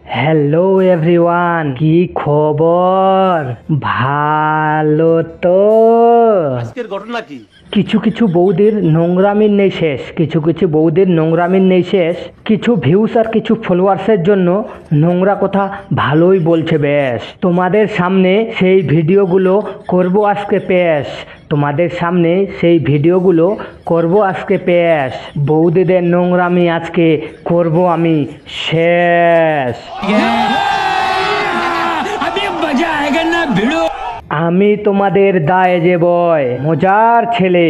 Hello everyone, কি খবর? ভালো তো? আজকের ঘটনা কি? কিছু কিছু বৌদির নোংরামির নেই শেষ, কিছু ভিউস আর কিছু ফলোয়ার্সের জন্য নোংরা কথা ভালোই বলছে বেশ। তোমাদের সামনে সেই ভিডিওগুলো করব আজকে পেশ। বৌদিদের নোংরামি আজকে করব আমি শেষ। আমি তোমাদের দায়ে যে বয়, মজার ছেলে,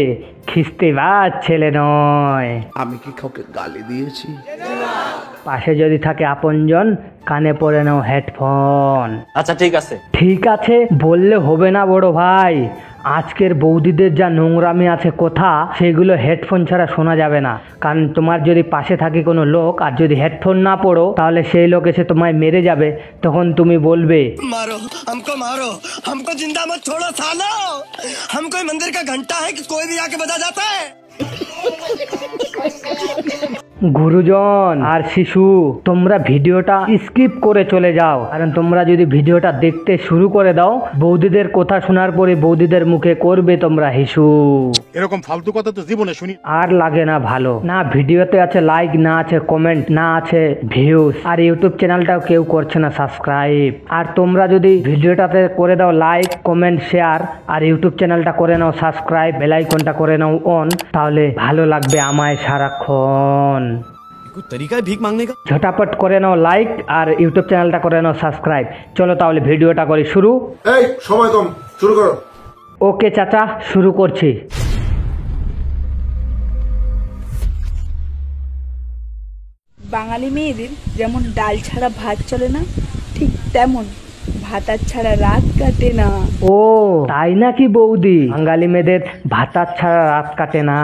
খিস্তিবাজ ছেলে নয়। আমি কি কাউকে গালি দিয়েছি? পাশে যদি থাকে আপনজন, কানে পরে নাও হেডফোন। আচ্ছা ঠিক আছে বললে হবে না বড় ভাই। আজকের বৌদিদের যা নোংরামি আছে কথা, সেগুলো হেডফোন ছাড়া শোনা যাবে না। কারণ তোমার যদি পাশে থাকে কোনো লোক আর যদি হেডফোন না পড়ো, তাহলে সেই লোক এসে তোমায় মেরে যাবে। তখন তুমি বলবে, मारो हमको जिंदा मत छोड़ो सालो, हम कोई मंदिर का घंटा है कि कोई भी आके बजा जाता है। গুরুজন আর শিশু, তোমরা ভিডিওটা স্কিপ করে চলে যাও। কারণ তোমরা যদি ভিডিওটা দেখতে শুরু করে দাও, বৌদিদের কথা শোনার পরে বৌদিদের মুখে করবে তোমরা হিসু। এরকম ফালতু কথা তো জীবনে শুনি। আর লাগে না ভালো, না ভিডিওতে আছে লাইক, না আছে কমেন্ট, না আছে ভিউজ, আর ইউটিউব চ্যানেলটাও কেউ করছে না সাবস্ক্রাইব। আর তোমরা যদি ভিডিওটাতে করে দাও লাইক, কমেন্ট, শেয়ার, আর ইউটিউব চ্যানেলটা করে নাও সাবস্ক্রাইব, বেল আইকনটা করে নাও অন, তাহলে ভালো লাগবে আমায় সারাক্ষণ। ভিক মাংনে কা ঝটাপট করে নাও লাইক আর ইউটিউব চ্যানেলটা করে নাও সাবস্ক্রাইব। চলো তাহলে ভিডিওটা করি শুরু। এই সময় কম, শুরু করো। ওকে চাচা, শুরু করছি। বাঙালি মেয়েদের যেমন ডাল ছাড়া ভাত চলে না, ঠিক তেমন ভাতার ছাড়া রাত কাটে না। ও তাই নাকি বৌদি? বাঙালি মেয়েদের ভাতার ছাড়া রাত কাটে না।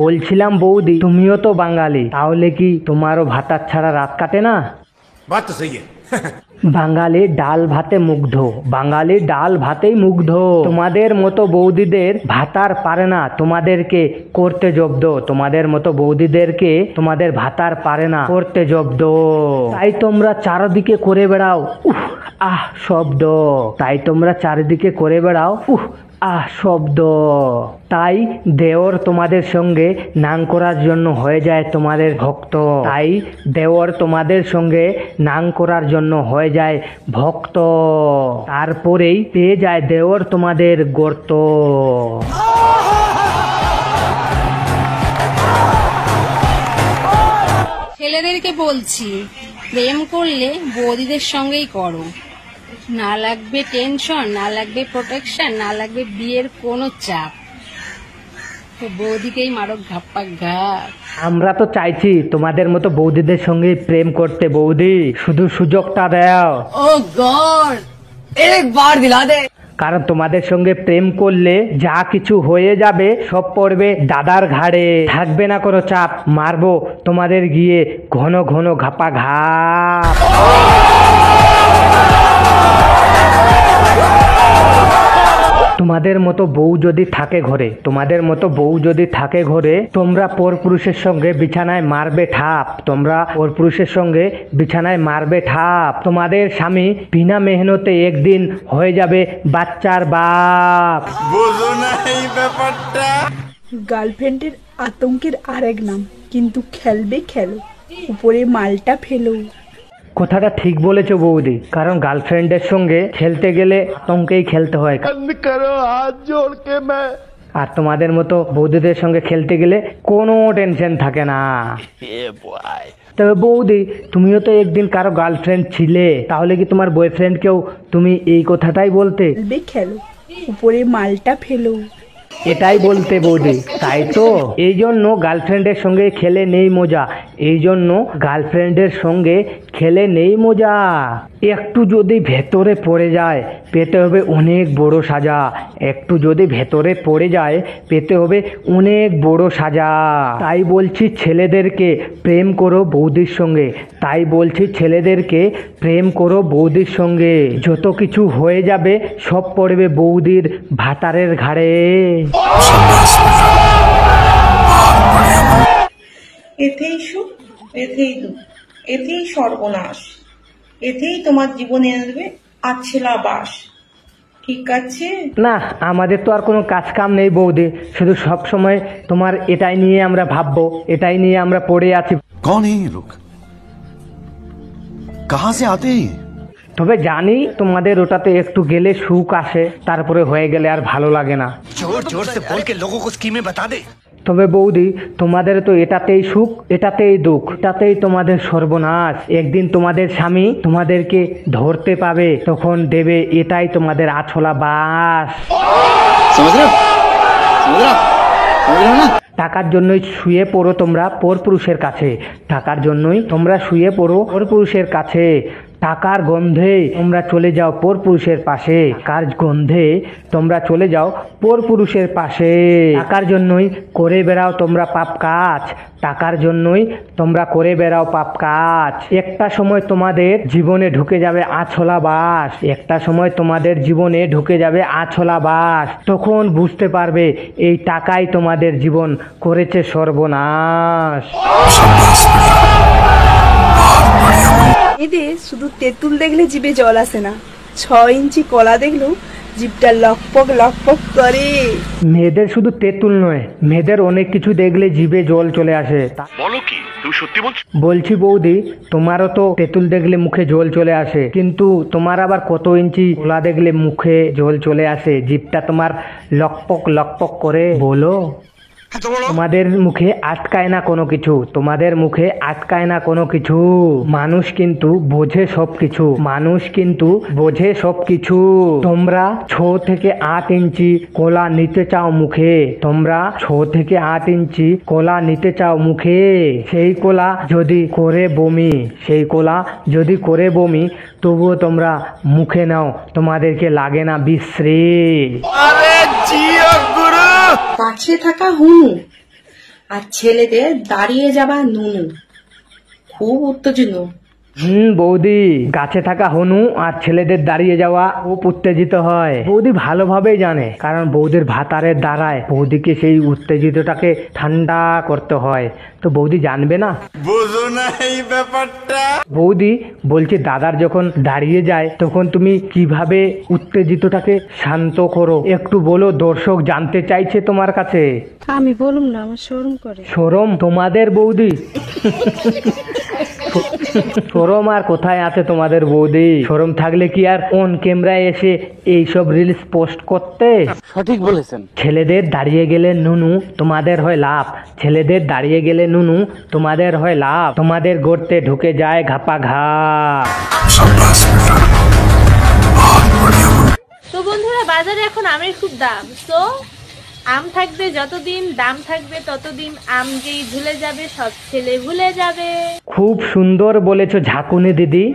বলছিলাম বৌদি, তুমিও তো বাঙালি, তাহলে কি তোমারও ভাতার ছাড়া রাত কাটে না? বাত তো সহি বাঙালি ডাল ভাতেই মুগ্ধ। তোমাদের মতো বৌদিদের ভাতার পারে না তোমাদেরকে করতে জব্দ। তোমাদের ভাতার পারে না করতে জব্দ। তাই তোমরা চারিদিকে করে বেড়াও উহ আহ শব্দ। তাই দেওর তোমাদের সঙ্গে নাং করার জন্য হয়ে যায় তোমাদের ভক্ত। তারপরেই পেয়ে যায় দেওর তোমাদের গর্ত। ছেলেদেরকে বলছি, প্রেম করলে বৌদিদের সঙ্গেই করো। না লাগবে টেনশন, না লাগবে প্রোটেকশন, না লাগবে বিয়ের কোনো চাপ। তো বৌদিকেই মারো ঘাপ্পা ঘাপ। আমরা তো চাইছি তোমাদের মতো বৌদিদের সঙ্গে প্রেম করতে। বৌদি, শুধু সুযোগটা দাও। ও গড, একবার দিলা দে। কারণ তোমাদের সঙ্গে প্রেম করলে যা কিছু হয়ে যাবে সব পড়বে দাদার ঘাড়ে। থাকবে না কোনো চাপ, মারবো তোমাদের গিয়ে ঘন ঘন ঘাপা ঘাপ। তোমাদের মতো বউ যদি থাকে ঘরে, তোমরা পরপুরুষের সঙ্গে বিছানায় মারবে ঠাপ। তোমাদের স্বামী বিনা মেহনতে একদিন হয়ে যাবে বাচ্চার বাপ। বুঝো না এই ব্যাপারটা? গার্লফ্রেন্ডের আতঙ্কের আরেক নাম, কিন্তু খেলবে খেলো, উপরে মালটা ফেলো। কথাটা ঠিক বলেছো বৌদি। কারণ গার্লফ্রেন্ডের সঙ্গে খেলতে গেলে আতঙ্কেই খেলতে হয়। আর তোমাদের মতো বৌদিদের সঙ্গে খেলতে গেলে কোনো টেনশন থাকে না। তবে বৌদি, তুমিও তো একদিন কারো গার্লফ্রেন্ড ছিলে, তাহলে কি তোমার বয়ফ্রেন্ডকেও তুমি এই কথাটাই বলতে? খেলবে খেলো, উপরে মালটা ফেলো। এটাই বলতে বৌদি, তাই তো? এই জন্য গার্লফ্রেন্ডের সঙ্গে খেলে নেই মজা। একটু যদি ভেতরে পড়ে যায় পেতে হবে অনেক বড় সাজা। তাই বলছি ছেলেদেরকে প্রেম করো বৌদির সঙ্গে। যত কিছু হয়ে যাবে সব পড়বে বৌদির ভাতারের ঘাড়ে। এতেই সুখ, এতেই দুঃখ। এতেই সর্বনাশ, এতেই তোমার জীবনে আসবে আছলা বাস। ঠিক আছে? না, আমাদের তো আর কোনো কাজ কাম নেই বৌদি, শুধু সব সময় তোমার এটাই নিয়ে আমরা ভাববো, এটাই নিয়ে আমরা পড়ে আছি। कौन है ये लोग? कहाँ से आते हैं? তবে জানি তোমাদের ওটাতে একটু গেলে সুখ আসে, তারপরে হয়ে গেলে আর ভালো লাগে না। जोर जोर से बोल के लोगों को स्कीमें बता दे। তবে বৌদি, তোমাদের তো এটাতেই সুখ, এটাতেই দুঃখ, এটাতেই তোমাদের সর্বনাশ। একদিন তোমাদের স্বামী তোমাদেরকে ধরতে পাবে, তখন দেবে এটাই তোমাদের আছলা বাস। समझ रहे हो? समझ रहे हो? समझ रहे हो ना? টাকার জন্যই শুয়ে পড়ো তোমরা পরপুরুষের কাছে, টাকার জন্যই তোমরা শুয়ে পড়ো পরপুরুষের কাছে। টাকার গন্ধে তোমরা চলে যাও পরপুরুষের পাশে, টাকার গন্ধে তোমরা চলে যাও পরপুরুষের পাশে। টাকার জন্যই করে বেড়াও তোমরা পাপ কাজ, টাকার জন্যই তোমরা করে বেড়াও পাপ কাজ। একটা সময় তোমাদের জীবনে ঢুকে যাবে আছলা বাস, একটা সময় তোমাদের জীবনে ঢুকে যাবে আছলা বাস। তখন বুঝতে পারবে এই টাকাই তোমাদের জীবন করেছে সর্বনাশ। এদের শুধু তেঁতুল দেখলে জিভে জল আসে না, 6 ইঞ্চি কলা দেখলেও জিভটা লকপক লকপক করে। মেয়েদের শুধু তেঁতুল নয়, মেয়েদের অনেক কিছু দেখলে জিভে জল চলে আসে। বলো কি, তুমি সত্যি বলছো? বলছি বৌদি, তোমারও তো তেঁতুল দেখলে মুখে জল চলে আসে, কিন্তু তোমার আবার কত ইঞ্চি কলা দেখলে মুখে জল চলে আসে, জিভটা তোমার লকপক লকপক করে। বলো, তোমাদের মুখে আটকায় না কোনো কিছু, তোমাদের মুখে আটকায় না কোনো কিছু। মানুষ কিন্তু বোঝে সব কিছু, মানুষ কিন্তু বোঝে সব কিছু। তোমরা 6 থেকে 8 ইঞ্চি কলা নিতে চাও মুখে, তোমরা 6 থেকে 8 ইঞ্চি কলা নিতে চাও মুখে। সেই কলা যদি করে বমি, সেই কলা যদি করে বমি, তবুও তোমরা মুখে নাও, তোমাদেরকে লাগে না বিশ্রী। কাছে থাকা হুনু আর ছেলেদের দাঁড়িয়ে যাবা নুনু, খুব উত্তেজনা। বৌদি, গাছে থাকা হনু আর ছেলেদের দাঁড়িয়ে যাওয়া খুব উত্তেজিত হয়। বৌদি ভালোভাবেই জানে, কারণ বৌদির ভাতারের দ্বারায় বৌদিকে সেই উত্তেজিতটাকে ঠান্ডা করতে হয়। তো বৌদি জানবে না? বুঝো না এই ব্যাপারটা। বৌদি বলছে, দাদার যখন দাঁড়িয়ে যায় তখন তুমি কিভাবে উত্তেজিতটাকে শান্ত করো, একটু বলো, দর্শক জানতে চাইছে তোমার কাছে। আমি বলুম না, আমার শরম করে। শরম তোমাদের বৌদি? শরম আর কোথায় আছে তোমাদের বৌদি? শরম থাকলে কি আর অন ক্যামেরায় এসে এইসব রিলস পোস্ট করতে? সঠিক বলেছেন। ছেলেদের দাঁড়িয়ে গেলে নুনু তোমাদের হয় লাভ, ছেলেদের দাঁড়িয়ে গেলে নুনু তোমাদের হয় লাভ, তোমাদের গর্তে ঢুকে যায় ঘাপা ঘা। তো বন্ধুরা, বাজারে এখন আমের খুব দাম, তো আম থাকবে যতদিন, দাম থাকবে ততদিন, আম যেই ভুলে যাবে সব ছেলে ভুলে যাবে। খুব সুন্দর বলেছো ঝাঁকুনি দিদি।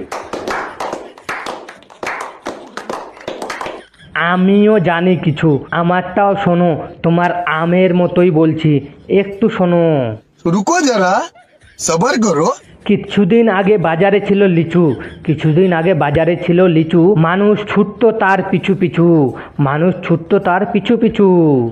আমিও জানি কিছু, আমারটাও শোনো, তোমার আমের মতোই বলছি, একটু শোনো। रुको जरा, सबर करो। কিছুদিন আগে বাজারে ছিল লিচু, কিছুদিন আগে বাজারে ছিল লিচু, মানুষ ছুটতো তার পিছু পিছু, মানুষ ছুটতো তার পিছু পিছু।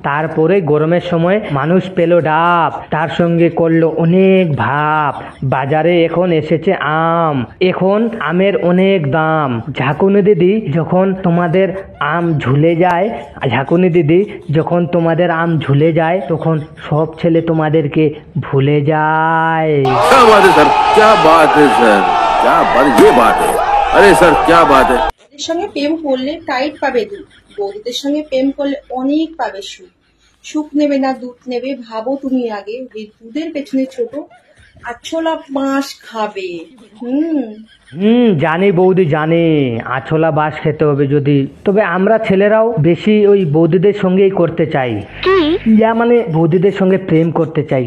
তারপরে গরমের সময় মানুষ পেল ডাব, তার সঙ্গে করলো অনেক ভাব। বাজারে এখন এসেছে আম, এখন আমের অনেক দাম। ঝাঁকুনি দিদি, যখন তোমাদের আম ঝুলে যায়, ঝাঁকুনি দিদি, যখন তোমাদের আম ঝুলে যায়, তখন সব ছেলে তোমাদেরকে ভুলে যায়। क्या बात है सर, क्या बात है सर, क्या बात, ये बात है। अरे सर क्या बात है। বৌদিদের সঙ্গে প্রেম করলে টাইট পাবে দুধ, বৌদিদের সঙ্গে প্রেম করলে অনেক পাবে সুখ। সুখ নেবে না দুধ নেবে, ভাবো তুমি আগে, এই দুধের পেছনে ছোট আছলা বাঁশ খাবে। জানি বৌদি, জানি আছলা বাস খেতে হবে যদি। তবে আমরা ছেলেরাও বেশি ওই বৌদিদের সঙ্গেই করতে চাই, ইয়া মানে বৌদিদের সঙ্গে প্রেম করতে চাই।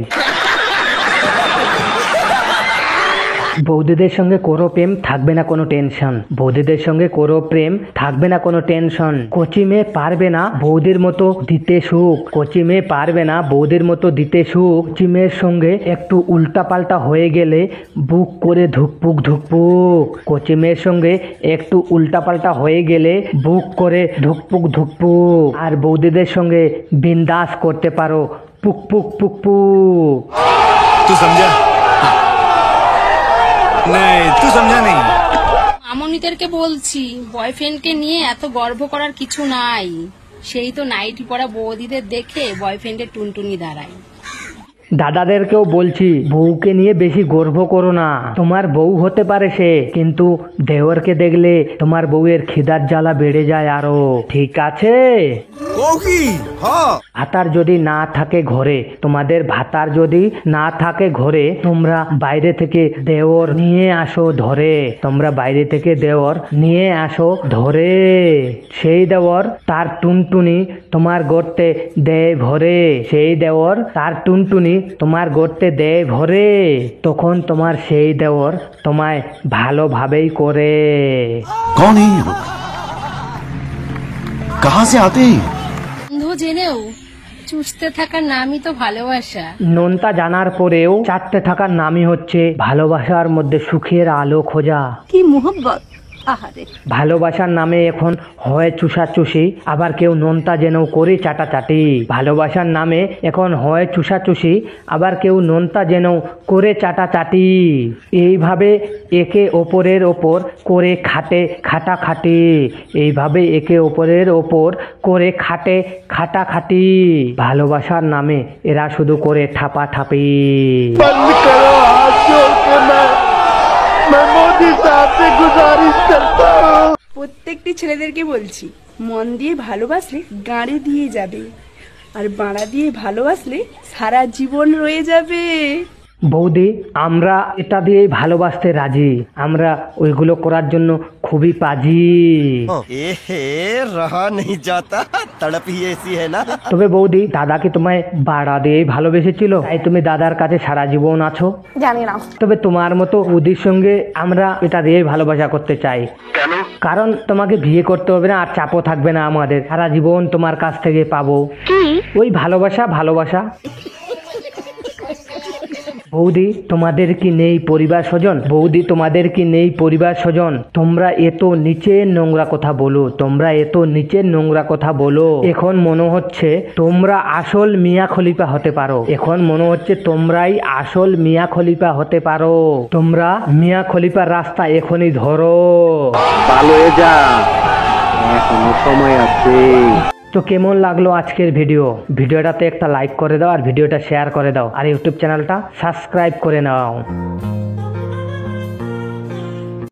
বৌদিদের সঙ্গে করো প্রেম, থাকবে না কোনো টেনশন, বৌদিদের সঙ্গে করো প্রেম, থাকবে না কোনো টেনশন। কচি মেয়ে পারবে না বৌদির মতো দিতে সুখ, কচি মেয়ে পারবে না বৌদির মতো দিতে সুখ। কচি মেয়ের সঙ্গে একটু উল্টা পাল্টা হয়ে গেলে বুক করে ধুকপুক ধুকপুক, কচি মেয়ের সঙ্গে একটু উল্টা পাল্টা হয়ে গেলে বুক করে ধুকপুক ধুকপুক। আর বৌদিদের সঙ্গে বিন্দাস করতে পারো পুক পুক পুক পুক। तू समझा? नहीं तू समझा नहीं। মামনিদেরকে বলছি বয়ফ্রেন্ডকে নিয়ে এত গর্ব করার কিছু নাই, সেই তো নাইটি পরা বৌদিদের দেখে বয়ফ্রেন্ডের টুনটুনি দাঁড়ায়। দাদাদেরকেও বলছি বউকে নিয়ে বেশি গর্ব করো না। তোমার বউ হতে পারে সে, কিন্তু দেওরকে দেখলে তোমার বউয়ের খিদার জ্বালা বেড়ে যায় আরো, ঠিক আছে? ভাতার যদি না থাকে ঘরে, তোমাদের ভাতার যদি না থাকে ঘরে, তোমরা বাইরে থেকে দেওর নিয়ে আসো ধরে। তোমরা বাইরে থেকে দেওর নিয়ে আসো ধরে। সেই দেওর তার টুনটুনি তোমার গর্তে দেয় ভরে। সেই দেওর তার টুনটুনি তোমার গর্তে দেয় ভরে। তখন তোমার সেই দেওর তোমায় ভালোভাবেই করে। कौन है ये लोग? कहाँ से आते हैं? বন্ধু জেনেও চুষতে থাকার নামই তো ভালোবাসা। নোনতা জানার পরেও চাটতে থাকার নামই হচ্ছে ভালোবাসার মধ্যে সুখের আলো খোঁজা। কি মোহব্বত, আহারে। ভালোবাসার নামে এখন হয় চুষাচুষি, আবার কেউ নোনতা জেনেও করে চাটাচাটি। ভালোবাসার নামে এখন হয় চুষাচুষি, আবার কেউ নোনতা জেনেও করে চাটাচাটি। এইভাবে একে অপরের ওপর করে খাটে খাটাখাটি। এইভাবে একে অপরের ওপর করে খাটে খাটাখাটি। ভালোবাসার নামে এরা শুধু করে ঠাপাঠাপি। প্রত্যেকটি ছেলেদেরকে বলছি, মন দিয়ে ভালোবাসলে গাড়ি দিয়ে যাবে, আর বাড়া দিয়ে ভালোবাসলে সারা জীবন রয়ে যাবে। বৌদি, আমরা এটা দিয়েই ভালোবাসতে রাজি। আমরা ওইগুলো করার জন্য খুবই পাজি। रहा नहीं जाता, तड़प ही ऐसी है ना। তবে বৌদি, দাদা কি তোমায় বাড়া দিয়েই ভালোবেসেছিল, তাই তুমি দাদার কাছে সারা জীবন আছো? জানি না। তবে তোমার মতো বৌদির সঙ্গে আমরা এটা দিয়েই ভালোবাসা করতে চাই। কেন? কারণ তোমাকে বিয়ে করতে হবে না, আর চাপও থাকবে না আমাদের। সারা জীবন তোমার কাছ থেকে পাবো ওই ভালোবাসা। ভালোবাসা বৌদি, তোমাদের কি নেই পরিবার স্বজন? বৌদি, তোমাদের কি নেই পরিবার স্বজন? তোমরা এত নিচের নোংরা কথা বলো, তোমরা এত নিচের নোংরা কথা বলো। এখন মনে হচ্ছে তোমরা আসল মিয়া খলিফা হতে পারো। এখন মনে হচ্ছে তোমরাই আসল মিয়া খলিফা হতে পারো। তোমরা মিয়া খলিফার রাস্তা এখনই ধরো। ভালো হয়ে যা, এখনো সময় আছে। তো কেমন লাগলো আজকের ভিডিওটাতে একটা লাইক করে দাও, আর ভিডিওটা শেয়ার করে দাও, আর ইউটিউব চ্যানেলটা সাবস্ক্রাইব করে নাও।